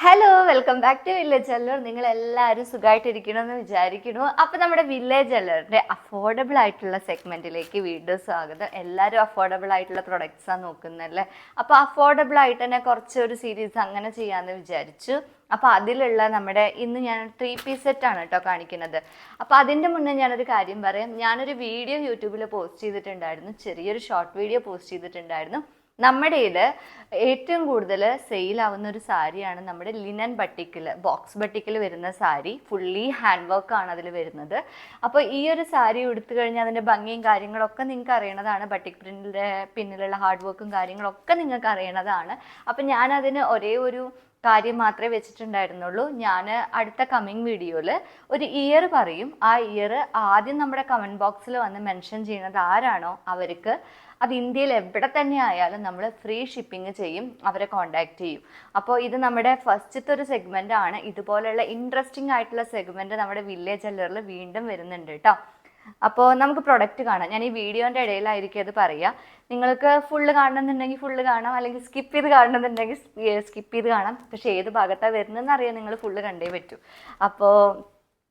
Hello, welcome back to village അല്ലർ. നിങ്ങൾ എല്ലാവരും സുഖമായിട്ടിരിക്കണമെന്ന് വിചാരിക്കുന്നു. അപ്പോൾ നമ്മുടെ വില്ലേജ് അല്ലറിൻ്റെ അഫോർഡബിൾ ആയിട്ടുള്ള സെഗ്മെൻറ്റിലേക്ക് വീണ്ടും സ്വാഗതം. എല്ലാവരും അഫോർഡബിൾ ആയിട്ടുള്ള പ്രൊഡക്ട്സാണ് നോക്കുന്നല്ലേ. അപ്പോൾ അഫോർഡബിൾ ആയിട്ട് തന്നെ കുറച്ചൊരു സീരീസ് അങ്ങനെ ചെയ്യാമെന്ന് വിചാരിച്ചു. അപ്പോൾ അതിലുള്ള നമ്മുടെ ഇന്ന് ഞാൻ 3 പീസ് സെറ്റാണ് കേട്ടോ കാണിക്കുന്നത്. അപ്പോൾ അതിൻ്റെ മുന്നേ ഞാനൊരു കാര്യം പറയാം. ഞാനൊരു വീഡിയോ യൂട്യൂബിൽ പോസ്റ്റ് ചെയ്തിട്ടുണ്ടായിരുന്നു, ചെറിയൊരു ഷോർട്ട് വീഡിയോ പോസ്റ്റ് ചെയ്തിട്ടുണ്ടായിരുന്നു. നമ്മുടെ ഇത് ഏറ്റവും കൂടുതൽ സെയിലാവുന്ന ഒരു സാരിയാണ് നമ്മുടെ ലിനൻ ബട്ടിക്കിൽ, ബോക്സ് ബട്ടിക്കിൽ വരുന്ന സാരി. ഫുള്ളി ഹാൻഡ് വർക്കാണ് അതിൽ വരുന്നത്. അപ്പോൾ ഈ ഒരു സാരി ഉടുത്തു കഴിഞ്ഞാൽ അതിൻ്റെ ഭംഗിയും കാര്യങ്ങളൊക്കെ നിങ്ങൾക്ക് അറിയണതാണ്. ബട്ടിക് പ്രിൻറ്റിൻ്റെ പിന്നിലുള്ള ഹാർഡ് വർക്കും കാര്യങ്ങളൊക്കെ നിങ്ങൾക്ക് അറിയണതാണ്. അപ്പം ഞാനതിന് ഒരേ ഒരു കാര്യം മാത്രമേ വെച്ചിട്ടുണ്ടായിരുന്നുള്ളൂ. ഞാൻ അടുത്ത കമ്മിങ് വീഡിയോയിൽ ഒരു ഇയർ പറയും. ആ ഇയർ ആദ്യം നമ്മുടെ കമൻറ്റ് ബോക്സിൽ വന്ന് മെൻഷൻ ചെയ്യുന്നത് ആരാണോ അവർക്ക് അത് ഇന്ത്യയിൽ എവിടെ തന്നെ ആയാലും നമ്മൾ ഫ്രീ ഷിപ്പിംഗ് ചെയ്യും, അവരെ കോണ്ടാക്ട് ചെയ്യും. അപ്പോൾ ഇത് നമ്മുടെ ഫസ്റ്റത്തെ ഒരു സെഗ്മെൻ്റ് ആണ്. ഇതുപോലെയുള്ള ഇൻട്രസ്റ്റിംഗ് ആയിട്ടുള്ള സെഗ്മെൻറ്റ് നമ്മുടെ വില്ലേജ് അല്ലറിൽ വീണ്ടും വരുന്നുണ്ട് കേട്ടോ. അപ്പോൾ നമുക്ക് പ്രൊഡക്റ്റ് കാണാം. ഞാൻ ഈ വീഡിയോൻ്റെ ഇടയിലായിരിക്കും അത് പറയുക. നിങ്ങൾക്ക് ഫുള്ള് കാണണമെന്നുണ്ടെങ്കിൽ ഫുള്ള് കാണാം, അല്ലെങ്കിൽ സ്കിപ്പ് ചെയ്ത് കാണണമെന്നുണ്ടെങ്കിൽ സ്കിപ്പ് ചെയ്ത് കാണാം. പക്ഷേ ഏത് ഭാഗത്താണ് വരുന്നതെന്ന് അറിയാൻ നിങ്ങൾ ഫുള്ള് കണ്ടേ പറ്റൂ. അപ്പോൾ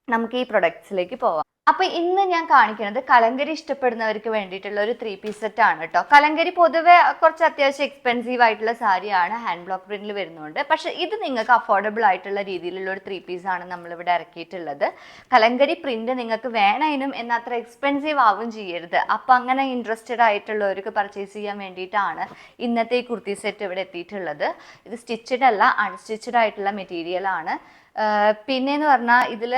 നമുക്ക് ഈ പ്രൊഡക്ട്സിലേക്ക് പോവാം. അപ്പോൾ ഇന്ന് ഞാൻ കാണിക്കുന്നത് കലങ്കരി ഇഷ്ടപ്പെടുന്നവർക്ക് വേണ്ടിയിട്ടുള്ള ഒരു 3 പീസ് സെറ്റ് ആണ് കേട്ടോ. കലങ്കരി പൊതുവെ കുറച്ച് അത്യാവശ്യം എക്സ്പെൻസീവ് ആയിട്ടുള്ള സാരിയാണ്, ഹാൻഡ് ബ്ലോക്ക് പ്രിന്റിൽ വരുന്നുണ്ട്. പക്ഷെ ഇത് നിങ്ങൾക്ക് അഫോർഡബിൾ ആയിട്ടുള്ള രീതിയിലുള്ള ഒരു 3 പീസ് ആണ് നമ്മളിവിടെ ഇറക്കിയിട്ടുള്ളത്. കലങ്കരി പ്രിന്റ് നിങ്ങൾക്ക് വേണേനും എന്നാൽ അത്ര എക്സ്പെൻസീവ് ആവും ചെയ്യരുത്. അപ്പം അങ്ങനെ ഇൻട്രസ്റ്റഡ് ആയിട്ടുള്ളവർക്ക് പർച്ചേസ് ചെയ്യാൻ വേണ്ടിയിട്ടാണ് ഇന്നത്തെ ഈ കുർത്തി സെറ്റ് ഇവിടെ എത്തിയിട്ടുള്ളത്. ഇത് സ്റ്റിച്ചഡ് അല്ല, അൺസ്റ്റിച്ചഡ് ആയിട്ടുള്ള മെറ്റീരിയൽ ആണ്. പിന്നെയെന്ന് പറഞ്ഞാൽ ഇതിൽ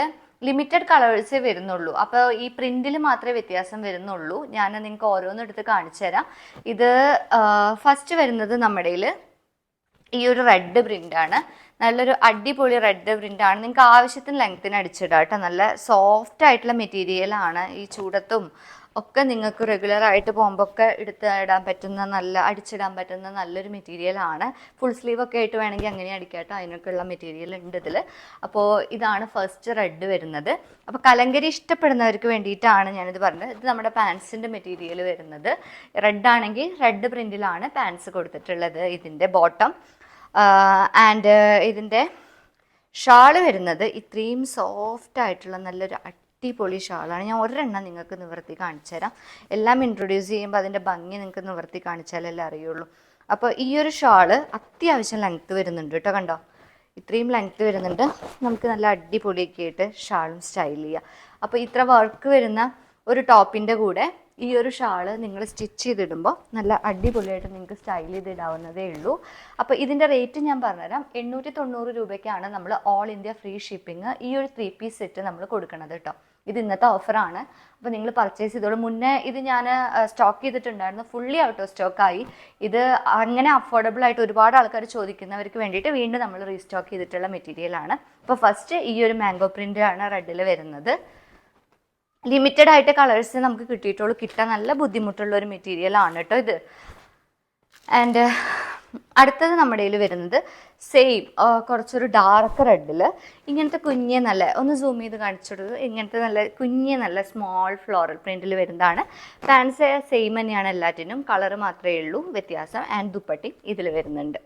ലിമിറ്റഡ് കളേഴ്സേ വരുന്നുള്ളൂ. അപ്പോൾ ഈ പ്രിന്റിൽ മാത്രമേ വ്യത്യാസം വരുന്നുള്ളൂ. ഞാൻ നിങ്ങൾക്ക് ഓരോന്നെടുത്ത് കാണിച്ചു തരാം. ഇത് ഫസ്റ്റ് വരുന്നത് നമ്മുടെ ഈ ഒരു റെഡ് പ്രിൻ്റാണ്. നല്ലൊരു അടിപൊളി റെഡ് പ്രിൻ്റാണ്. നിങ്ങൾക്ക് ആവശ്യത്തിന് ലെങ്ത്തിന് അടിച്ചിടാം കേട്ടോ. നല്ല സോഫ്റ്റ് ആയിട്ടുള്ള മെറ്റീരിയലാണ്. ഈ ചൂടത്തും ഒക്കെ നിങ്ങൾക്ക് റെഗുലറായിട്ട് പോകുമ്പോൾ ഒക്കെ ഇടാൻ പറ്റുന്ന, നല്ല അടിച്ചിടാൻ പറ്റുന്ന നല്ലൊരു മെറ്റീരിയലാണ്. ഫുൾ സ്ലീവ് ഒക്കെ ആയിട്ട് വേണമെങ്കിൽ അങ്ങനെ അടിക്കാം കേട്ടോ. അതിനൊക്കെയുള്ള മെറ്റീരിയൽ ഉണ്ട് ഇതിൽ. അപ്പോൾ ഇതാണ് ഫസ്റ്റ് റെഡ് വരുന്നത്. അപ്പോൾ കലങ്കരി ഇഷ്ടപ്പെടുന്നവർക്ക് വേണ്ടിയിട്ടാണ് ഞാനിത് പറഞ്ഞത്. ഇത് നമ്മുടെ പാൻസിൻ്റെ മെറ്റീരിയൽ വരുന്നത്. റെഡ് ആണെങ്കിൽ റെഡ് പ്രിൻറ്റിലാണ് പാൻസ് കൊടുത്തിട്ടുള്ളത്. ഇതിൻ്റെ ബോട്ടം ആൻഡ് ഇതിൻ്റെ ഷാള് വരുന്നത് ഇത്രയും സോഫ്റ്റ് ആയിട്ടുള്ള നല്ലൊരു അടിപൊളി ഷാളാണ്. ഞാൻ ഒരെണ്ണം നിങ്ങൾക്ക് നിവർത്തി കാണിച്ചു തരാം. എല്ലാം ഇൻട്രൊഡ്യൂസ് ചെയ്യുമ്പോൾ അതിൻ്റെ ഭംഗി നിങ്ങൾക്ക് നിവർത്തി കാണിച്ചാലല്ലേ അറിയുള്ളൂ. അപ്പോൾ ഈ ഒരു ഷാള് അത്യാവശ്യം ലെങ്ത്ത് വരുന്നുണ്ട് കേട്ടോ. കണ്ടോ, ഇത്രയും ലെങ്ത്ത് വരുന്നുണ്ട്. നമുക്ക് നല്ല അടിപൊളിയൊക്കെ ആയിട്ട് ഷാളും സ്റ്റൈൽ ചെയ്യാം. അപ്പോൾ ഇത്ര വർക്ക് വരുന്ന ഒരു ടോപ്പിൻ്റെ കൂടെ ഈ ഒരു ഷാള് നിങ്ങൾ സ്റ്റിച്ച് ചെയ്തിടുമ്പോൾ നല്ല അടിപൊളിയായിട്ട് നിങ്ങൾക്ക് സ്റ്റൈൽ ചെയ്തിടാവുന്നതേ ഉള്ളൂ. അപ്പോൾ ഇതിൻ്റെ റേറ്റ് ഞാൻ പറഞ്ഞുതരാം. 890 രൂപയ്ക്കാണ് നമ്മൾ ഓൾ ഇന്ത്യ ഫ്രീ ഷിപ്പിംഗ് ഈ ഒരു 3 പീസ് സെറ്റ് നമ്മൾ കൊടുക്കുന്നത് കേട്ടോ. ഇത് ഇന്നത്തെ ഓഫറാണ്. അപ്പോൾ നിങ്ങൾ പർച്ചേസ് ചെയ്തോളൂ. മുന്നേ ഇത് ഞാൻ സ്റ്റോക്ക് ചെയ്തിട്ടുണ്ടായിരുന്നു, ഫുള്ളി ഔട്ട് ഓഫ് സ്റ്റോക്കായി. ഇത് അങ്ങനെ അഫോർഡബിൾ ആയിട്ട് ഒരുപാട് ആൾക്കാർ ചോദിക്കുന്നവർക്ക് വേണ്ടിയിട്ട് വീണ്ടും നമ്മൾ റീസ്റ്റോക്ക് ചെയ്തിട്ടുള്ള മെറ്റീരിയലാണ്. അപ്പോൾ ഫസ്റ്റ് ഈ ഒരു മാംഗോ പ്രിൻ്റ് ആണ് റെഡിൽ വരുന്നത്. ലിമിറ്റഡ് ആയിട്ട് കളേഴ്സ് നമുക്ക് കിട്ടിയിട്ടുള്ളൂ. കിട്ടാൻ നല്ല ബുദ്ധിമുട്ടുള്ള ഒരു മെറ്റീരിയൽ ആണ് കേട്ടോ ഇത്. ആൻഡ് അടുത്തത് നമ്മുടെ കയ്യിൽ വരുന്നത് സെയിം കുറച്ചൊരു ഡാർക്ക് റെഡിൽ ഇങ്ങനത്തെ കുഞ്ഞ് നല്ല, ഒന്ന് സൂം ചെയ്ത് കാണിച്ചിടുന്നത്, ഇങ്ങനത്തെ നല്ല കുഞ്ഞ് നല്ല സ്മോൾ ഫ്ലോറൽ പ്രിൻറ്റിൽ വരുന്നതാണ്. പാൻസ് സെയിം തന്നെയാണ് എല്ലാറ്റിനും, കളർ മാത്രമേ ഉള്ളൂ വ്യത്യാസം. ആൻഡ് ദുപ്പട്ടി ഇതിൽ വരുന്നുണ്ട്.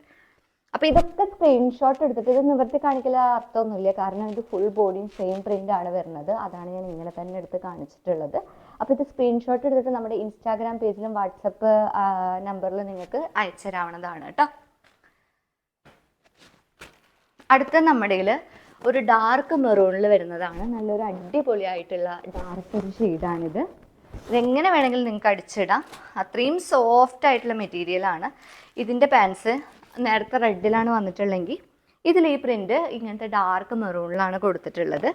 അപ്പോൾ ഇതൊക്കെ സ്ക്രീൻഷോട്ട് എടുത്തിട്ട് ഇത് നിവർത്തി കാണിക്കല അർത്ഥമൊന്നുമില്ല, കാരണം ഇത് ഫുൾ ബോഡിയും സെയിം പ്രിൻ്റ് ആണ് വരുന്നത്. അതാണ് ഞാൻ ഇങ്ങനെ തന്നെ എടുത്ത് കാണിച്ചിട്ടുള്ളത്. അപ്പോൾ ഇത് സ്ക്രീൻഷോട്ട് എടുത്തിട്ട് നമ്മുടെ ഇൻസ്റ്റാഗ്രാം പേജിലും വാട്സപ്പ് നമ്പറിൽ നിങ്ങൾക്ക് അയച്ചു തരാവുന്നതാണ് കേട്ടോ. അടുത്ത നമ്മുടെ ഒരു ഡാർക്ക് മെറൂണിൽ വരുന്നതാണ്. നല്ലൊരു അടിപൊളിയായിട്ടുള്ള ഡാർക്ക് ഒരു ഷെയ്ഡാണിത്. ഇതെങ്ങനെ വേണമെങ്കിലും നിങ്ങൾക്ക് അടിച്ചിടാം. അത്രയും സോഫ്റ്റ് ആയിട്ടുള്ള മെറ്റീരിയലാണ്. ഇതിൻ്റെ പാൻസ് നേരത്തെ റെഡിലാണ് വന്നിട്ടുള്ളെങ്കിൽ ഇതിൽ ഈ പ്രിൻ്റ് ഇങ്ങനത്തെ ഡാർക്ക് മെറൂണിലാണ് കൊടുത്തിട്ടുള്ളത്.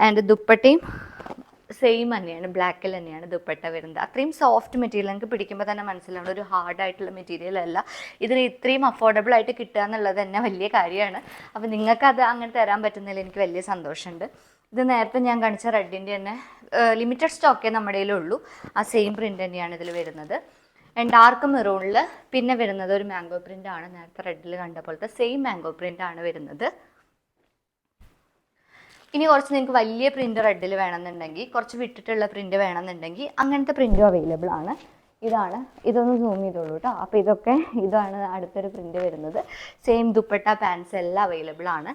ആൻഡ് ദുപ്പട്ടയും സെയിം തന്നെയാണ്, ബ്ലാക്കിൽ തന്നെയാണ് ദുപ്പട്ട വരുന്നത്. അത്രയും സോഫ്റ്റ് മെറ്റീരിയൽ നിങ്ങൾക്ക് പിടിക്കുമ്പോൾ തന്നെ മനസ്സിലാവുന്ന ഒരു ഹാർഡായിട്ടുള്ള മെറ്റീരിയൽ അല്ല. ഇതിന് ഇത്രയും അഫോർഡബിൾ ആയിട്ട് കിട്ടുക എന്നുള്ളത് തന്നെ വലിയ കാര്യമാണ്. അപ്പോൾ നിങ്ങൾക്കത് അങ്ങനെ തരാൻ പറ്റുന്നതിൽ എനിക്ക് വലിയ സന്തോഷമുണ്ട്. ഇത് നേരത്തെ ഞാൻ കാണിച്ച റെഡിൻ്റെ തന്നെ ലിമിറ്റഡ് സ്റ്റോക്കേ നമ്മുടെ കയ്യിലുള്ളൂ. ആ സെയിം പ്രിൻ്റ് തന്നെയാണ് ഇതിൽ വരുന്നത്. ഡാർക്ക് മെറൂണിൽ പിന്നെ വരുന്നത് ഒരു മാംഗോ പ്രിൻ്റ് ആണ്. നേരത്തെ റെഡിൽ കണ്ട പോലത്തെ സെയിം മാംഗോ പ്രിൻ്റ് ആണ് വരുന്നത്. ഇനി കുറച്ച് നിങ്ങൾക്ക് വലിയ പ്രിൻ്റ് റെഡിൽ വേണമെന്നുണ്ടെങ്കിൽ, കുറച്ച് വിട്ടിട്ടുള്ള പ്രിൻ്റ് വേണമെന്നുണ്ടെങ്കിൽ അങ്ങനത്തെ പ്രിൻ്റും അവൈലബിൾ ആണ്. ഇതാണ്, ഇതൊന്ന് സൂം ചെയ്തോളൂ കേട്ടോ. അപ്പോൾ ഇതാണ് അടുത്തൊരു പ്രിന്റ് വരുന്നത്. സെയിം ദുപ്പട്ട പാൻസ് എല്ലാം അവൈലബിൾ ആണ്.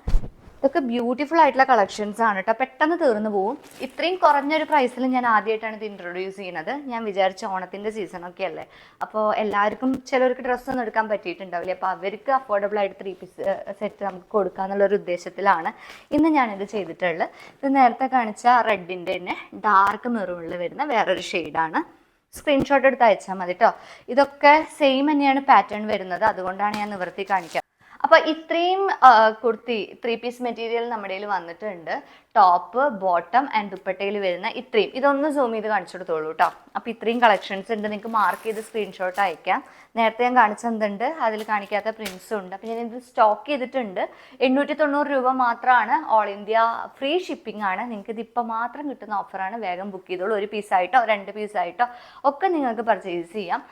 ഇതൊക്കെ ബ്യൂട്ടിഫുൾ ആയിട്ടുള്ള കളക്ഷൻസ് ആണ് കേട്ടോ, പെട്ടെന്ന് തീർന്നു പോകും. ഇത്രയും കുറഞ്ഞൊരു പ്രൈസിൽ ഞാൻ ആദ്യമായിട്ടാണ് ഇത് ഇൻട്രൊഡ്യൂസ് ചെയ്യുന്നത്. ഞാൻ വിചാരിച്ച ഓണത്തിൻ്റെ സീസണൊക്കെ അല്ലേ, അപ്പോൾ എല്ലാവർക്കും ചിലർക്ക് ഡ്രസ്സൊന്നും എടുക്കാൻ പറ്റിയിട്ടുണ്ടാവില്ല, അപ്പോൾ അവർക്ക് അഫോർഡബിൾ ആയിട്ട് 3 പീസ് സെറ്റ് നമുക്ക് കൊടുക്കാന്നുള്ളൊരു ഉദ്ദേശത്തിലാണ് ഇന്ന് ഞാനിത് ചെയ്തിട്ടുള്ളത്. ഇത് നേരത്തെ കാണിച്ച റെഡിൻ്റെ തന്നെ ഡാർക്ക് മെറൂണിൽ വരുന്ന വേറൊരു ഷെയ്ഡാണ്. സ്ക്രീൻഷോട്ട് എടുത്ത് അയച്ചാൽ മതി കേട്ടോ. ഇതൊക്കെ സെയിം തന്നെയാണ് പാറ്റേൺ വരുന്നത്, അതുകൊണ്ടാണ് ഞാൻ നിവർത്തി കാണിക്കുക. അപ്പോൾ ഇത്രയും കുർത്തി 3 പീസ് മെറ്റീരിയൽ നമ്മുടെ കയ്യിൽ വന്നിട്ടുണ്ട്. ടോപ്പ്, ബോട്ടം ആൻഡ് ദുപ്പട്ടയിൽ വരുന്ന ഇത്രയും, ഇതൊന്ന് സൂം ചെയ്ത് കാണിച്ചു കൊടുത്തോളൂ കേട്ടോ. അപ്പോൾ ഇത്രയും കളക്ഷൻസ് ഉണ്ട്, നിങ്ങൾക്ക് മാർക്ക് ചെയ്ത് സ്ക്രീൻഷോട്ട് അയക്കാം. നേരത്തെ ഞാൻ കാണിച്ചെന്തുണ്ട്, അതിൽ കാണിക്കാത്ത പ്രിൻസും ഉണ്ട്. അപ്പോൾ ഞാനിത് സ്റ്റോക്ക് ചെയ്തിട്ടുണ്ട്. 890 രൂപ മാത്രമാണ്, ഓൾ ഇന്ത്യ ഫ്രീ ഷിപ്പിംഗ് ആണ്. നിങ്ങൾക്ക് ഇതിപ്പോൾ മാത്രം കിട്ടുന്ന ഓഫറാണ്, വേഗം ബുക്ക് ചെയ്തോളൂ. 1 പീസായിട്ടോ 2 പീസായിട്ടോ ഒക്കെ നിങ്ങൾക്ക് പർച്ചേസ് ചെയ്യാം.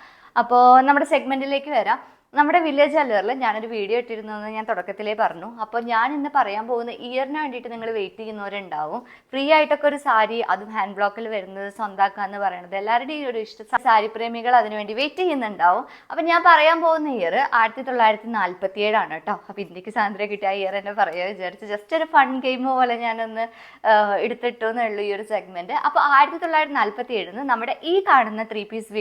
അപ്പോൾ നമ്മുടെ സെഗ്മെൻറ്റിലേക്ക് വരാം. നമ്മുടെ വില്ലേജ് അല്ലറിൽ ഞാനൊരു വീഡിയോ ഇട്ടിരുന്നതെന്ന് ഞാൻ തുടക്കത്തിലേ പറഞ്ഞു. അപ്പോൾ ഞാൻ ഇന്ന് പറയാൻ പോകുന്ന ഇയറിന് വേണ്ടിയിട്ട് നിങ്ങൾ വെയിറ്റ് ചെയ്യുന്നവരുണ്ടാവും. ഫ്രീ ആയിട്ടൊക്കെ ഒരു സാരി, അതും ഹാൻഡ് ബ്ലോക്കിൽ വരുന്നത് സ്വന്താക്കുക എന്ന് പറയുന്നത് എല്ലാവരുടെയും ഒരു ഇഷ്ടം. സാരി പ്രേമികൾ അതിനുവേണ്ടി വെയിറ്റ് ചെയ്യുന്നുണ്ടാവും. അപ്പം ഞാൻ പറയാൻ പോകുന്ന ഇയർ 1947 ആണ് കേട്ടോ. അപ്പോൾ ഇന്ത്യക്ക് സ്വാതന്ത്ര്യം കിട്ടിയ ആ ഇയർ എന്നെ പറയാൻ വിചാരിച്ചു. ജസ്റ്റ് ഒരു ഫൺ ഗെയിം പോലെ ഞാനൊന്ന് എടുത്തിട്ടു എന്നുള്ളൂ ഈ ഒരു സെഗ്മെൻറ്റ്. അപ്പോൾ 1947 നമ്മുടെ ഈ കാണുന്ന 3 പീസ്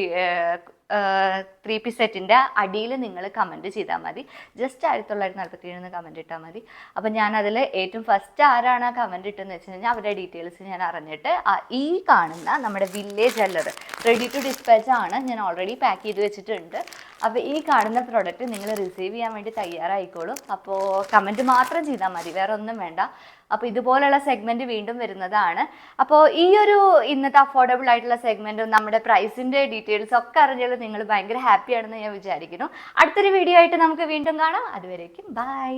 സെറ്റിൻ്റെ അടിയിൽ നിങ്ങൾ കമൻറ്റ് ചെയ്താൽ മതി. ജസ്റ്റ് 1947 കമൻറ്റ് ഇട്ടാൽ മതി. അപ്പം ഞാനതിൽ ഏറ്റവും ഫസ്റ്റ് ആരാണ് ആ കമൻറ്റ് ഇട്ടെന്ന് വെച്ച് കഴിഞ്ഞാൽ അവരുടെ ഡീറ്റെയിൽസ് ഞാൻ അറിഞ്ഞിട്ട് ഈ കാണുന്ന നമ്മുടെ village jewellery ready to dispatch ആണ്, ഞാൻ ഓൾറെഡി പാക്ക് ചെയ്ത് വെച്ചിട്ടുണ്ട്. അപ്പോൾ ഈ കാണുന്ന പ്രോഡക്റ്റ് നിങ്ങൾ റിസീവ് ചെയ്യാൻ വേണ്ടി തയ്യാറായിക്കോളും. അപ്പോൾ കമൻറ്റ് മാത്രം ചെയ്താൽ മതി, വേറെ ഒന്നും വേണ്ട. അപ്പോൾ ഇതുപോലുള്ള സെഗ്മെൻറ്റ് വീണ്ടും വരുന്നതാണ്. അപ്പോൾ ഈ ഒരു ഇന്നത്തെ അഫോർഡബിൾ ആയിട്ടുള്ള സെഗ്മെൻറ്റും നമ്മുടെ പ്രൈസിൻ്റെ ഡീറ്റെയിൽസ് ഒക്കെ അറിഞ്ഞാൽ നിങ്ങൾ ഭയങ്കര ഹാപ്പി ആണെന്ന് ഞാൻ വിചാരിക്കുന്നു. അടുത്തൊരു വീഡിയോ ആയിട്ട് നമുക്ക് വീണ്ടും കാണാം. അതുവരേക്കും ബൈ.